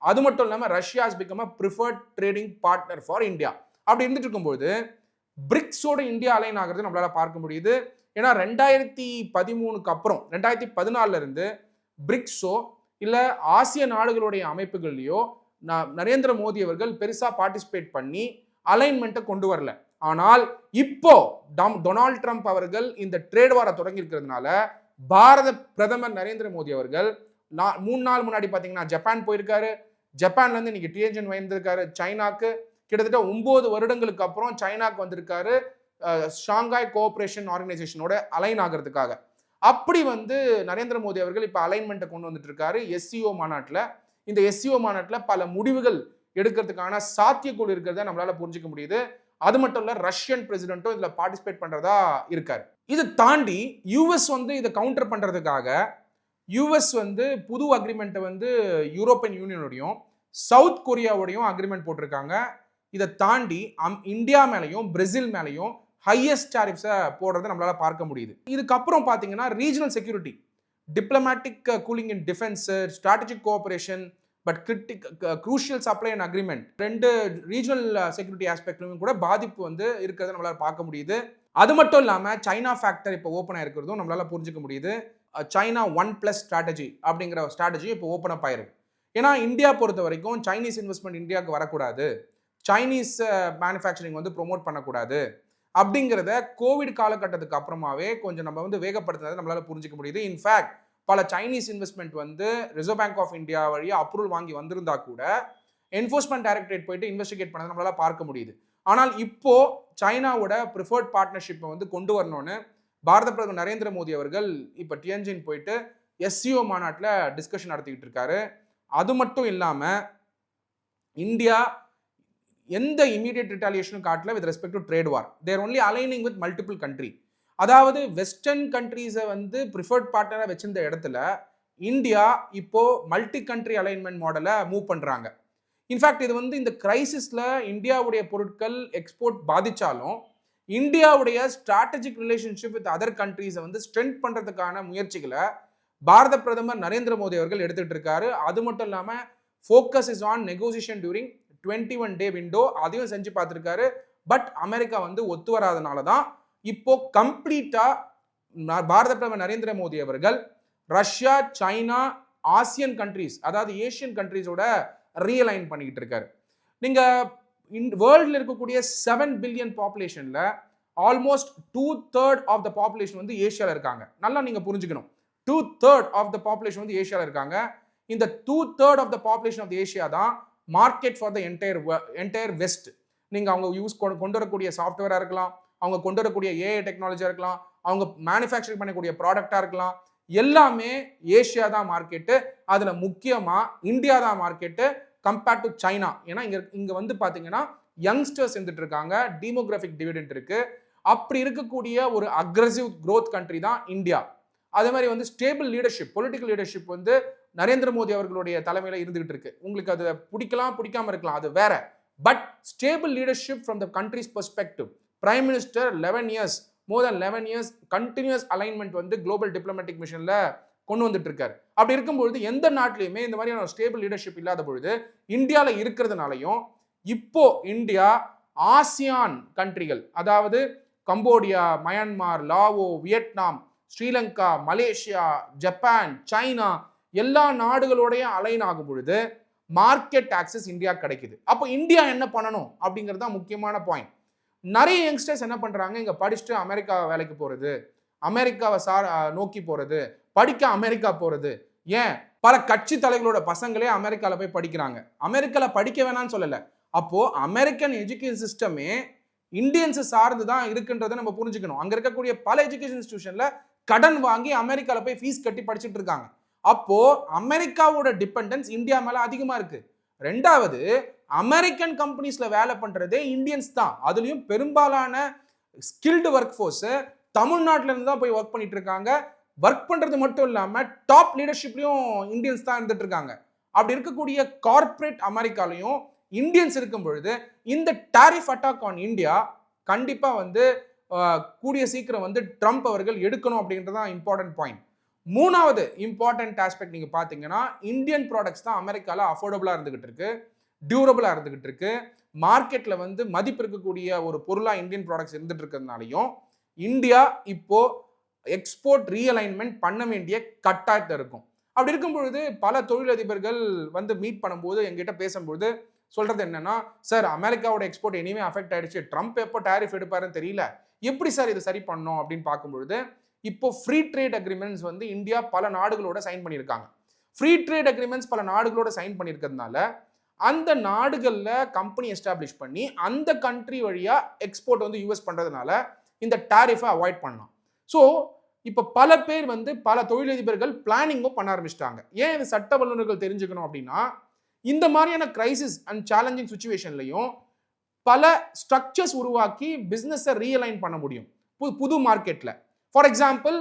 அது மட்டும் இல்லாமல் Russia has become a preferred trading partner for India. அப்படி இருந்துட்டு இருக்கும்போது பிரிக்ஸோட இந்தியா அலைன் ஆகிறது நம்மளால பார்க்க முடியுது. ஏன்னா 2013க்கு அப்புறம் 2014 இருந்து பிரிக்ஸோ இல்ல ஆசிய நாடுகளுடைய அமைப்புகள்லையோ நரேந்திர மோடி அவர்கள் பெருசா பார்ட்டிசிபேட் பண்ணி அலைன்மெண்ட்டை கொண்டு வரல. ஆனால் இப்போ டொனால்ட் ட்ரம்ப் அவர்கள் இந்த ட்ரேட் வாரை தொடங்கி இருக்கிறதுனால பாரத பிரதமர் நரேந்திர மோடி அவர்கள் 3 நாள் முன்னாடி பாத்தீங்கன்னா ஜப்பான் போயிருக்காரு. ஜப்பான்ல இருந்து இன்னைக்கு டிஎன்ஜன் வந்திருக்காரு சைனாக்கு. கிட்டத்தட்ட 9 வருடங்களுக்கு அப்புறம் சைனாக்கு வந்திருக்காரு ஷாங்காய் கோஆபரேஷன் ஆர்கனைசேஷனோட அலைன் ஆகிறதுக்காக. அப்படி வந்து நரேந்திர மோடி அவர்கள் இப்ப அலைன்மெண்ட்டை கொண்டு வந்துட்டு இருக்காரு எஸ்சிஓ மாநாட்டில். இந்த எஸ்சிஓ மாநாட்டில் பல முடிவுகள் எடுக்கிறதுக்கான சாத்தியக்கூறு இருக்கிறத நம்மளால புரிஞ்சுக்க முடியுது. அது மட்டும் இல்ல ரஷ்யன் பிரசிடென்ட்டும் இதுல பார்ட்டிசிபேட் பண்றதா இருக்காரு. இது தாண்டி யூஎஸ் வந்து இதை கவுண்டர் பண்றதுக்காக யூஎஸ் வந்து புது அக்ரிமெண்ட்டை வந்து யூரோப்பியன் யூனியனோடையும் சவுத் கொரியாவோடையும் அக்ரிமெண்ட் போட்டிருக்காங்க. இதை தாண்டி இந்தியா மேலையும் பிரேசில் மேலையும் ஹையஸ்ட் டாரிஃப்ஸை போடுறதை நம்மளால பார்க்க முடியுது. இதுக்கப்புறம் பார்த்தீங்கன்னா regional security, diplomatic cooling in defence, strategic cooperation, but crucial supply and agreement, 2 regional security ஆஸ்பெக்ட்லையும் கூட பாதிப்பு வந்து இருக்கிறத நம்மளால பார்க்க முடியுது. அது மட்டும் இல்லாமல் சைனா ஃபேக்டர் இப்போ ஓப்பன் ஆயிருக்கிறதும் நம்மளால புரிஞ்சுக்க முடியுது. சைனா 1+ ஸ்ட்ராட்டஜி அப்படிங்கிற ஸ்ட்ராட்டஜி இப்போ ஓப்பன் அப் ஆயிருக்கு. ஏன்னா இந்தியா பொறுத்த வரைக்கும் சைனீஸ் இன்வெஸ்ட்மெண்ட் இந்தியாவுக்கு வரக்கூடாது, சைனீஸ் மேனுஃபேக்சரிங் வந்து ப்ரொமோட் பண்ணக்கூடாது, அப்படிங்கிறத கோவிட் காலகட்டத்துக்கு அப்புறமாவே கொஞ்சம் நம்ம வந்து வேகப்படுத்தினதை நம்மளால புரிஞ்சுக்க முடியுது. இன்ஃபேக்ட் பல சைனீஸ் இன்வெஸ்ட்மெண்ட் வந்து ரிசர்வ் பேங்க் ஆஃப் இந்தியா வழியாக அப்ரூவல் வாங்கி வந்திருந்தா கூட என்ஃபோர்ஸ்மெண்ட் டைரக்டரேட் போயிட்டு இன்வெஸ்டிகேட் பண்ணதை நம்மளால பார்க்க முடியுது. ஆனால் இப்போ சைனாவோட ப்ரிஃபர்ட் பார்ட்னர்ஷிப்பை வந்து கொண்டு வரணும்னு பாரத பிரதமர் நரேந்திர மோடி அவர்கள் இப்போ டிஎன்ஜின் போயிட்டு எஸ்சிஓ மாநாட்டில் டிஸ்கஷன் நடத்திக்கிட்டு இருக்காரு. அது மட்டும் இல்லாமல் இந்தியா எந்த இமீடியட் ரிட்டாலியேஷனும் காட்டல with respect to trade war. They're only aligning with multiple country. அதாவது வெஸ்டர்ன் கண்ட்ரீஸை வந்து ப்ரிஃபர்ட் பார்ட்னராக வச்சிருந்த இடத்துல இந்தியா இப்போ மல்டி கண்ட்ரி அலைன்மெண்ட் மாடலை மூவ் பண்ணுறாங்க. இன்ஃபேக்ட் இது வந்து இந்த கிரைசிஸில் இந்தியாவுடைய பொருட்கள் எக்ஸ்போர்ட் பாதித்தாலும் இந்தியாவுடைய ஸ்ட்ராட்டஜிக் ரிலேஷன்ஷிப் வித் அதர் கண்ட்ரீஸை வந்து ஸ்ட்ரென்த் பண்ணுறதுக்கான முயற்சிகளை பாரத பிரதமர் நரேந்திர மோடி அவர்கள் எடுத்துகிட்டு இருக்காரு. அது மட்டும் இல்லாமல் focus is on negotiation during 21 day window, அதையும் செஞ்சு பார்த்துருக்காரு. பட் அமெரிக்கா வந்து ஒத்து வராதனால தான் இப்போ கம்ப்ளீட்டா பாரத பிரதமர் நரேந்திர மோடி அவர்கள் ரஷ்யா, சைனா, ஆசியன் கண்ட்ரீஸ், அதாவது ஏசியன் கண்ட்ரீஸோட ரீஅலைன் பண்ணிக்கிட்டு இருக்காரு. நீங்க வேர்ல்ட்ல இருக்கக்கூடிய 7 பில்லியன் பாப்புலேஷன்ல ஆல்மோஸ்ட் 2/3 ஆஃப் த பாப்புலேஷன் வந்து ஏஷியாவில் இருக்காங்க. நல்லா நீங்க புரிஞ்சுக்கணும், 2/3 ஆஃப் த பாப்புலேஷன் வந்து ஏஷியாவில் இருக்காங்க. இந்த 2/3 of the population of Asia தான் market for the entire West. நீங்க அவங்க கொண்டு வரக்கூடிய சாஃப்ட்வேரா இருக்கலாம், அவங்க கொண்டு வரக்கூடிய ஏஐ டெக்னாலஜியா இருக்கலாம், அவங்க மேனுஃபேக்சரிங் பண்ணக்கூடிய ப்ராடக்டா இருக்கலாம், எல்லாமே ஏஷியா தான் மார்க்கெட்டு. அதுல முக்கியமா இந்தியா தான் மார்க்கெட்டு கம்பேர்ட் டு சைனா. ஏன்னா இங்க வந்து பாத்தீங்கன்னா யங்ஸ்டர்ஸ் இருந்துட்டு இருக்காங்க, டெமோகிராஃபிக் டிவிடெண்ட் இருக்கு. அப்படி இருக்கக்கூடிய ஒரு அக்ரெசிவ் க்ரோத் கண்ட்ரி தான் இந்தியா. அதே மாதிரி வந்து ஸ்டேபிள் லீடர்ஷிப், பொலிட்டிக்கல் லீடர்ஷிப் வந்து நரேந்திர மோடி அவர்களுடைய தலைமையில இருந்துகிட்டு இருக்கு. உங்களுக்கு அது பிடிக்காம இருக்கலாம், அது வேற. But stable leadership from the country's perspective, prime minister 11 years, more then 11 years continues alignment வந்து குளோபல் டிப்ளமேட்டிக் மிஷன்ல கொண்டு வந்துட்டு இருக்காரு. அப்படி இருக்கும்பொழுது எந்த நாட்டிலையுமே இந்த மாதிரியான ஸ்டேபிள் லீடர்ஷிப் இல்லாத பொழுது இந்தியாவில் இருக்கிறதுனாலையும் இப்போ இந்தியா ஆசியான் கண்ட்ரிகள், அதாவது Cambodia, Myanmar, Lao, Vietnam, Sri Lanka, Malaysia, Japan, China எல்லா நாடுகளோடைய அலைன் ஆகும் பொழுது மார்க்கெட் ஆக்சஸ் இந்தியா கிடைக்குது. அப்போ இந்தியா என்ன பண்ணணும் அப்படிங்கிறது தான் முக்கியமான பாயிண்ட். நிறைய யங்ஸ்டர்ஸ் என்ன பண்றாங்க, இங்க படிச்சுட்டு அமெரிக்கா வேலைக்கு போறது, அமெரிக்காவை நோக்கி போறது, படிக்க அமெரிக்கா போறது. ஏன் பல கட்சி தலைவர்களோட பசங்களே அமெரிக்கால போய் படிக்கிறாங்க. அமெரிக்கால படிக்க வேணாம்னு சொல்லல. அப்போ அமெரிக்கன் எஜுகேஷன் சிஸ்டமே இந்தியன்ஸ் சார்ந்து தான் இருக்குன்றதை நம்ம புரிஞ்சுக்கணும். அங்க இருக்கக்கூடிய பல எஜுகேஷன் இன்ஸ்டிடியூஷன்ல கடன் வாங்கி அமெரிக்கால போய் ஃபீஸ் கட்டி படிச்சுட்டு இருக்காங்க. அப்போ அமெரிக்காவோட டிபெண்டன்ஸ் இந்தியா மேல அதிகமா இருக்கு. ரெண்டாவது, அமெரிக்கன் கம்பெனிஸ்ல வேலை பண்றதே இந்தியன்ஸ் தான். அதுலயும் பெரும்பாலான ஸ்கில்டு ஒர்க் ஃபோர்ஸ் தமிழ்நாட்டில இருந்து தான் போய் ஒர்க் பண்ணிட்டு இருக்காங்க. ஒர்க் பண்றது மட்டும் இல்லாம டாப் லீடர்ஷிப்லயும் இந்தியன்ஸ் தான் இருந்துட்டு இருக்காங்க. அப்படி இருக்கக்கூடிய கார்ப்பரேட் அமெரிக்காலையும் இந்தியன்ஸ் இருக்கும் பொழுது இந்த டாரிஃப் அட்டாக் ஆன் இந்தியா கண்டிப்பா வந்து கூடிய சீக்கிரம் வந்து ட்ரம்ப் அவர்கள் எடுக்கணும் அப்படின்றதான் இம்பார்ட்டன்ட் பாயிண்ட். மூணாவது இம்பார்ட்டன்ட் ஆஸ்பெக்ட் நீங்க பாத்தீங்கன்னா, இந்தியன் ப்ராடக்ட்ஸ் தான் அமெரிக்கால அஃபோர்டபுளா இருந்துகிட்டு இருக்கு, டியூரபிளா இருந்துகிட்டு இருக்கு. மார்க்கெட்ல வந்து மதிப்பு இருக்கக்கூடிய ஒரு பொருளா இந்தியன் ப்ராடக்ட்ஸ் இருந்துட்டு இருக்கிறதுனாலையும் இந்தியா இப்போ எக்ஸ்போர்ட் ரீஅலைன்மெண்ட் பண்ண வேண்டிய கட்டாயத்தில் இருக்கும். அப்படி இருக்கும் பொழுது பல தொழிலதிபர்கள் வந்து மீட் பண்ணும்போது எங்கிட்ட பேசும்போது சொல்றது என்னன்னா, சார் அமெரிக்காவோட எக்ஸ்போர்ட் இனிமே அஃபெக்ட் ஆயிடுச்சு, ட்ரம்ப் எப்போ டாரிஃப் எடுப்பாருன்னு தெரியல, எப்படி சார் இதை சரி பண்ணணும் அப்படின்னு பார்க்கும்பொழுது இப்போ ஃப்ரீ ட்ரேட் அக்ரிமெண்ட்ஸ் வந்து இந்தியா பல நாடுகளோட சைன் பண்ணியிருக்காங்க. ஃப்ரீ ட்ரேட் அக்ரிமெண்ட்ஸ் பல நாடுகளோட சைன் பண்ணியிருக்கிறதுனால அந்த நாடுகளில் கம்பெனி எஸ்டாப்ளிஷ் பண்ணி அந்த கண்ட்ரி வழியா எக்ஸ்போர்ட் வந்து யூஎஸ் பண்றதுனால இந்த டாரிஃபை அவாய்ட் பண்ணலாம். ஸோ இப்போ பல பேர் வந்து பல தொழிலதிபர்கள் பிளானிங்கும் பண்ண ஆரம்பிச்சிட்டாங்க. ஏன் இது சட்ட வல்லுநர்கள் தெரிஞ்சுக்கணும் அப்படின்னா, இந்த மாதிரியான கிரைசிஸ் அண்ட் சேலஞ்சிங் சுச்சுவேஷன்லையும் பல ஸ்ட்ரக்சர்ஸ் உருவாக்கி பிசினஸை ரீஅலைன் பண்ண முடியும் புது மார்க்கெட்ல. ஃபார் எக்ஸாம்பிள்,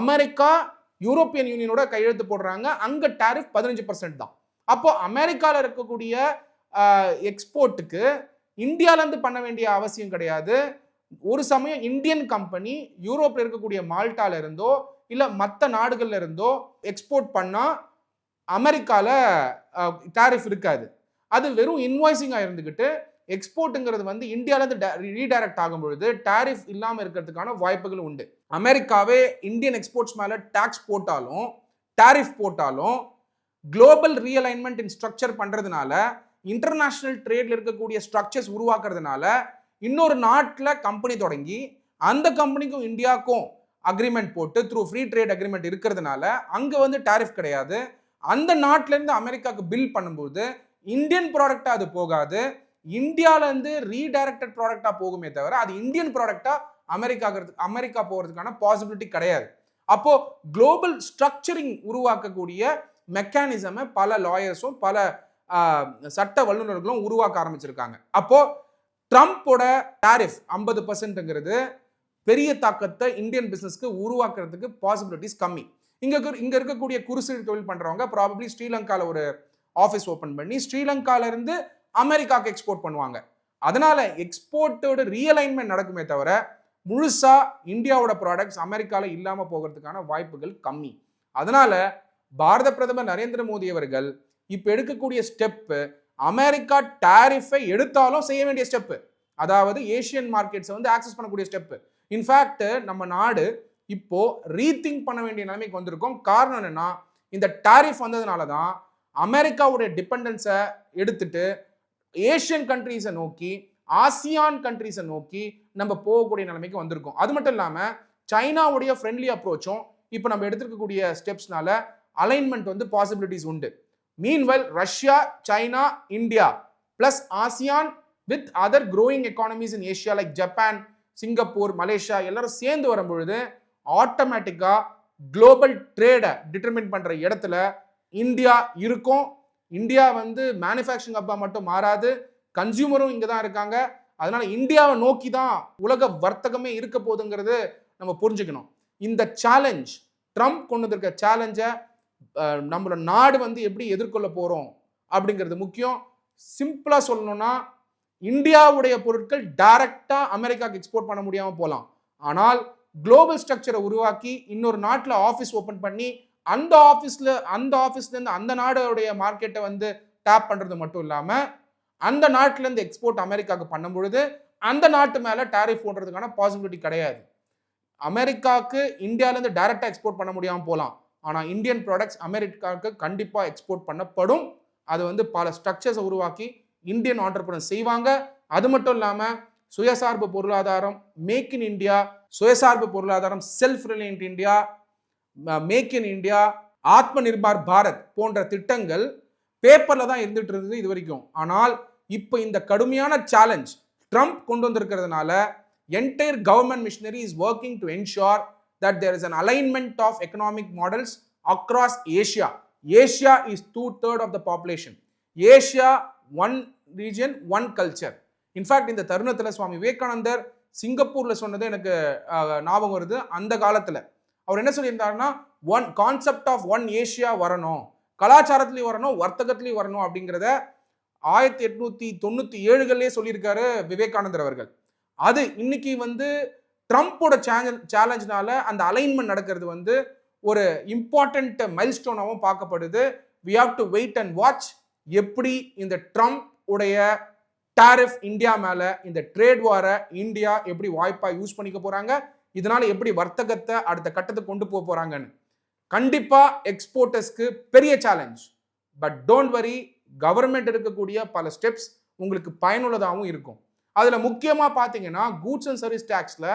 அமெரிக்கா யூரோப்பியன் யூனியனோட கையெழுத்து போடுறாங்க, அங்க டாரிஃப் 15% தான். அப்போ அமெரிக்கால இருக்கக்கூடிய எக்ஸ்போர்ட்டுக்கு இந்தியால இருந்து பண்ண வேண்டிய அவசியம் கிடையாது. ஒரு சமயம் இந்தியன் கம்பெனி யூரோப்ல இருக்கக்கூடிய மால்டால இருந்தோ இல்ல மற்ற நாடுகள்ல இருந்தோ எக்ஸ்போர்ட் பண்ணா அமெரிக்கால டாரிஃப் இருக்காது. அது வெறும் இன்வாய்சிங்கா இருந்துகிட்டு எக்ஸ்போர்ட்டுங்கிறது வந்து இந்தியால இருந்து ரீடைரக்ட் ஆகும் பொழுது டாரிஃப் இல்லாம இருக்கிறதுக்கான வாய்ப்புகள் உண்டு. அமெரிக்காவே இந்தியன் எக்ஸ்போர்ட்ஸ் மேல டாக்ஸ் போட்டாலும் டாரிஃப் போட்டாலும் குளோபல் ரீஅலைன்மெண்ட் இன் ஸ்ட்ரக்சர் பண்றதுனால, இன்டர்நேஷனல் ட்ரேட்ல இருக்கக்கூடிய ஸ்ட்ரக்சர்ஸ் உருவாக்குறதுனால இன்னொரு நாட்டில் கம்பெனி தொடங்கி அந்த கம்பெனிக்கும் இந்தியாவுக்கும் அக்ரிமெண்ட் போட்டு த்ரூ ஃப்ரீ ட்ரேட் அக்ரிமெண்ட் இருக்கிறதுனால அங்கே வந்து டாரிஃப் கிடையாது. அந்த நாட்டிலேருந்து அமெரிக்காவுக்கு பில் பண்ணும்போது இந்தியன் ப்ராடக்டாக அது போகாது, இந்தியாவிலேருந்து ரீடைரக்டட் ப்ராடக்டாக போகுமே தவிர அது இந்தியன் ப்ராடக்டாக அமெரிக்கா போகிறதுக்கான பாசிபிலிட்டி கிடையாது. அப்போ குளோபல் ஸ்ட்ரக்சரிங் உருவாக்கக்கூடிய மெக்கானிசமை பல லாயர்ஸும் பல சட்ட வல்லுநர்களும் உருவாக்க ஆரம்பிச்சிருக்காங்க. அப்போ ட்ரம்ப்போட டாரிஃப் 50%ங்கிறது பெரிய தாக்கத்தை இந்தியன் பிசினஸ்க்கு உருவாக்குறதுக்கு பாசிபிலிட்டிஸ் கம்மி. இங்க இருக்கக்கூடிய குறுசிறு தொழில் பண்றவங்க ப்ராபப்ளி ஸ்ரீலங்கால ஒரு ஆஃபீஸ் ஓபன் பண்ணி ஸ்ரீலங்கால இருந்து அமெரிக்காவுக்கு எக்ஸ்போர்ட் பண்ணுவாங்க. அதனால எக்ஸ்போர்ட்டோட ரீஅலைன்மெண்ட் நடக்குமே தவிர முழுசா இந்தியாவோட ப்ராடக்ட்ஸ் அமெரிக்கால இல்லாம போகிறதுக்கான வாய்ப்புகள் கம்மி. அதனால பாரத பிரதமர் நரேந்திர மோடி அவர்கள் இப்ப எடுக்கக்கூடிய ஸ்டெப் அமெரிக்கா டாரிஃபை எடுத்தாலும் செய்ய வேண்டிய ஸ்டெப், அதாவது ஏசியன் மார்க்கெட்ஸை வந்து ஆக்சஸ் பண்ணக்கூடிய ஸ்டெப். இன்ஃபேக்ட் நம்ம நாடு இப்போ ரீதிங்க் பண்ண வேண்டிய நிலைமைக்கு வந்திருக்கோம். காரணம் என்னன்னா, இந்த டாரிஃப் வந்ததுனால தான் அமெரிக்காவுடைய டிபெண்டன்ஸை எடுத்துட்டு ஏசியன் கண்ட்ரீஸை நோக்கி ஆசியான் கண்ட்ரீஸை நோக்கி நம்ம போகக்கூடிய நிலைமைக்கு வந்திருக்கோம். அது மட்டும் இல்லாமல் சைனாவுடைய ஃப்ரெண்ட்லி அப்ரோச்சும் இப்போ நம்ம எடுத்துக்கக்கூடிய ஸ்டெப்ஸ்னால அலைன்மெண்ட் வந்து பாசிபிலிட்டிஸ் உண்டு. Meanwhile Russia, China, India plus ASEAN with other growing economies in Asia like Japan, Singapore, Malaysia எல்லாரும் சேர்ந்து வரும்பொழுது ஆட்டோமேட்டிக்கா குளோபல் ட்ரேடை டிட்டர்மின் பண்ற இடத்துல இந்தியா இருக்கும். இந்தியா வந்து மேனுஃபேக்சரிங் ஹப்பா மட்டும் மாறாது, கன்சியூமரும் இங்க தான் இருக்காங்க. அதனால இந்தியாவை நோக்கி தான் உலக வர்த்தகமே இருக்க போகுதுங்கிறது நம்ம புரிஞ்சுக்கணும். இந்த சேலஞ்ச் ட்ரம்ப் கொண்டு வந்திருக்க சேலஞ்சை நம்மளோட நாடு வந்து எப்படி எதிர்கொள்ள போறோம் அப்படிங்கிறது முக்கியம். சிம்பிளா சொல்லணும்னா, இந்தியாவுடைய பொருட்கள் டைரக்டா அமெரிக்காவுக்கு எக்ஸ்போர்ட் பண்ண முடியாம போகலாம். ஆனால் குளோபல் ஸ்ட்ரக்சரை உருவாக்கி இன்னொரு நாட்டில் ஆஃபீஸ் ஓப்பன் பண்ணி அந்த ஆஃபீஸ்ல இருந்து அந்த நாடுடைய மார்க்கெட்டை வந்து டேப் பண்றது மட்டும் இல்லாம அந்த நாட்டில இருந்து எக்ஸ்போர்ட் அமெரிக்காவுக்கு பண்ணும் பொழுது அந்த நாட்டு மேல டாரிஃப் போடுறதுக்கான பாசிபிலிட்டி கிடையாது. அமெரிக்காவுக்கு இந்தியால இருந்து டைரக்டா எக்ஸ்போர்ட் பண்ண முடியாம போகலாம், ஆனா இந்தியன் ப்ராடக்ட்ஸ் அமெரிக்காவுக்கு கண்டிப்பா எக்ஸ்போர்ட் பண்ணப்படும். அது வந்து பல ஸ்ட்ரக்சர்ஸை உருவாக்கி இந்தியன் ஆண்டர்பிரனர் செய்வாங்க. அது மட்டும் இல்லாம சுயசார்பு பொருளாதாரம், மேக் இன் இந்தியா, சுயசார்பு பொருளாதாரம், self reliant India, make in India, Aatma Nirbhar Bharat போன்ற திட்டங்கள் பேப்பர்ல தான் இருந்துட்டு இருந்தது இது வரைக்கும். ஆனால் இப்போ இந்த கடுமையான சேலஞ்ச் ட்ரம்ப் கொண்டு வந்திருக்கிறதுனால entire government machinery is working to ensure that there is an alignment of economic models across Asia. Asia is 2/3 of the population. Asia, one region, one culture. In fact, இந்த தருணத்தில் சுவாமி விவேகானந்தர் சிங்கப்பூர்ல சொன்னது எனக்கு ஞாபகம் வருது. அந்த காலத்தில் அவர் என்ன சொல்லியிருந்தாருன்னா, one concept of one Asia வரணும், கலாச்சாரத்திலையும் வரணும், வர்த்தகத்திலையும் வரணும் அப்படிங்கிறத 1897 சொல்லியிருக்காரு விவேகானந்தர் அவர்கள். அது இன்னைக்கு வந்து ட்ரம்ப்போட சேலஞ்ச்னால அந்த அலைன்மெண்ட் நடக்கிறது வந்து ஒரு இம்பார்ட்டன்ட் மைல்ஸ்டோனாகவும் பார்க்கப்படுது. we have to wait and watch எப்படி இந்த ட்ரம்ப் உடைய டாரிஃப் இந்தியா மேல இந்த ட்ரேட் வாரை இந்தியா எப்படி வாய்ப்பா யூஸ் பண்ணிக்க போறாங்க, இதனால எப்படி வர்த்தகத்தை அடுத்த கட்டத்துக்கு கொண்டு போக போறாங்கன்னு. கண்டிப்பா எக்ஸ்போர்ட்டர்ஸ்க்கு பெரிய challenge. But don't worry, government எடுக்கக்கூடிய பல ஸ்டெப்ஸ் உங்களுக்கு பயனுள்ளதாகவும் இருக்கும். அதுல முக்கியமா பாத்தீங்கன்னா கூட்ஸ் அண்ட் சர்வீஸ் டாக்ஸ்ல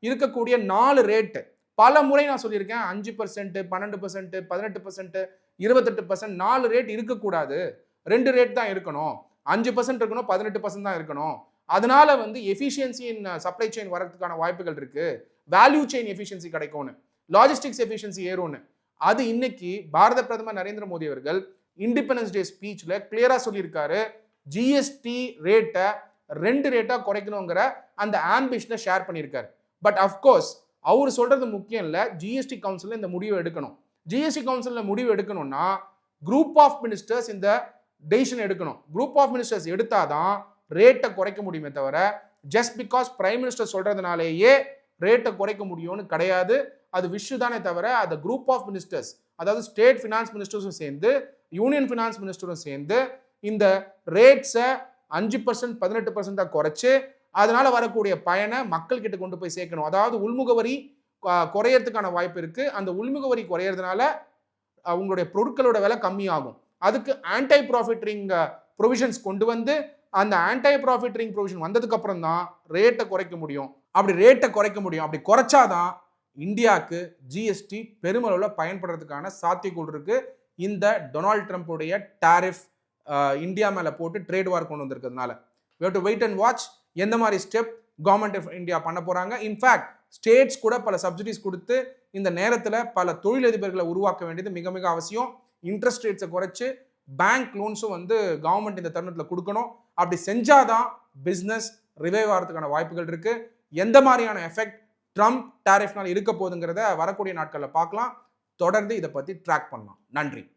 இருக்கக்கூடிய 4 ரேட்டு பல முறை நான் சொல்லியிருக்கேன். 5%, 12%, 18%, 28%, 4 ரேட் இருக்கக்கூடாது. 2 ரேட் தான் இருக்கணும். 5% இருக்கணும், 18% தான் இருக்கணும். அதனால வந்து எஃபிஷியன்சி இன் சப்ளை செயின் வரதுக்கான வாய்ப்புகள் இருக்கு, வேல்யூ செயின் எஃபிஷியன்சி கிடைக்கும்னு, லாஜிஸ்டிக்ஸ் எஃபிஷியன்சி ஏறும்னு. அது இன்னைக்கு பாரத பிரதமர் நரேந்திர மோடி அவர்கள் இண்டிபெண்டன்ஸ் டே ஸ்பீச்ல கிளியரா சொல்லியிருக்காரு. ஜிஎஸ்டி ரேட்டை 2 ரேட்டா குறைக்கணுங்கிற அந்த ஆம்பிஷனை ஷேர் பண்ணியிருக்காரு. பட் அஃப்கோர்ஸ் அவர் சொல்றது முக்கியம் இல்லை, ஜிஎஸ்டி கவுன்சில் இந்த முடிவை எடுக்கணும். ஜிஎஸ்டி கவுன்சிலில் முடிவு எடுக்கணும்னா குரூப் ஆஃப் மினிஸ்டர்ஸ் இந்த டெசிஷன் எடுக்கணும். குரூப் ஆஃப் மினிஸ்டர்ஸ் எடுத்தாதான் ரேட்டை குறைக்க முடியுமே தவிர ஜஸ்ட் பிகாஸ் பிரைம் மினிஸ்டர் சொல்றதுனாலேயே ரேட்டை குறைக்க முடியும்னு கிடையாது. அது விஷயம் தானே தவிர அது குரூப் ஆஃப் மினிஸ்டர்ஸ், அதாவது ஸ்டேட் ஃபினான்ஸ் மினிஸ்டர்ஸும் சேர்ந்து யூனியன் ஃபினான்ஸ் மினிஸ்டரும் சேர்ந்து இந்த ரேட்ஸை 5%, 18% குறைச்சு அதனால வரக்கூடிய பயனை மக்கள் கிட்ட கொண்டு போய் சேர்க்கணும். அதாவது உள்முகவரி குறையறதுக்கான வாய்ப்பு இருக்கு. அந்த உள்முகவரி குறையறதுனால உங்களுடைய பொருட்களோட விலை கம்மியாகும். அதுக்கு ஆன்டை ப்ராஃபிட்டரிங் ப்ரொவிஷன்ஸ் கொண்டு வந்து அந்த ஆன்டை ப்ராஃபிட்டரிங் ப்ரொவிஷன் வந்ததுக்கு அப்புறம் தான் ரேட்டை குறைக்க முடியும். அப்படி குறைச்சாதான் இந்தியாவுக்கு ஜிஎஸ்டி பெருமளவில் பயன்படுறதுக்கான சாத்தியக்கூறு இருக்கு. இந்த டொனால்ட் ட்ரம்ப்புடைய டாரிஃப் இந்தியா மேல போட்டு ட்ரேட் வார் கொண்டு வந்திருக்கிறதுனால we have to wait and watch எந்த மாதிரி ஸ்டெப் கவர்மெண்ட் ஆஃப் இந்தியா பண்ண போறாங்க. இன்ஃபேக்ட் ஸ்டேட்ஸ் கூட பல சப்சிடிஸ் கொடுத்து இந்த நேரத்தில் பல தொழிலதிபர்களை உருவாக்க வேண்டியது மிக மிக அவசியம். இன்ட்ரெஸ்ட் ரேட்ஸை குறைச்சு பேங்க் லோன்ஸும் கவர்மெண்ட் இந்த தருணத்தில் கொடுக்கணும். அப்படி செஞ்சாதான் பிஸ்னஸ் ரிவைவ் ஆகிறதுக்கான வாய்ப்புகள் இருக்கு. எந்த மாதிரியான எஃபெக்ட் ட்ரம்ப் டாரிஃப்னால் இருக்க போகுதுங்கிறத வரக்கூடிய நாட்களில் பார்க்கலாம். தொடர்ந்து இதை பற்றி ட்ராக் பண்ணலாம். நன்றி.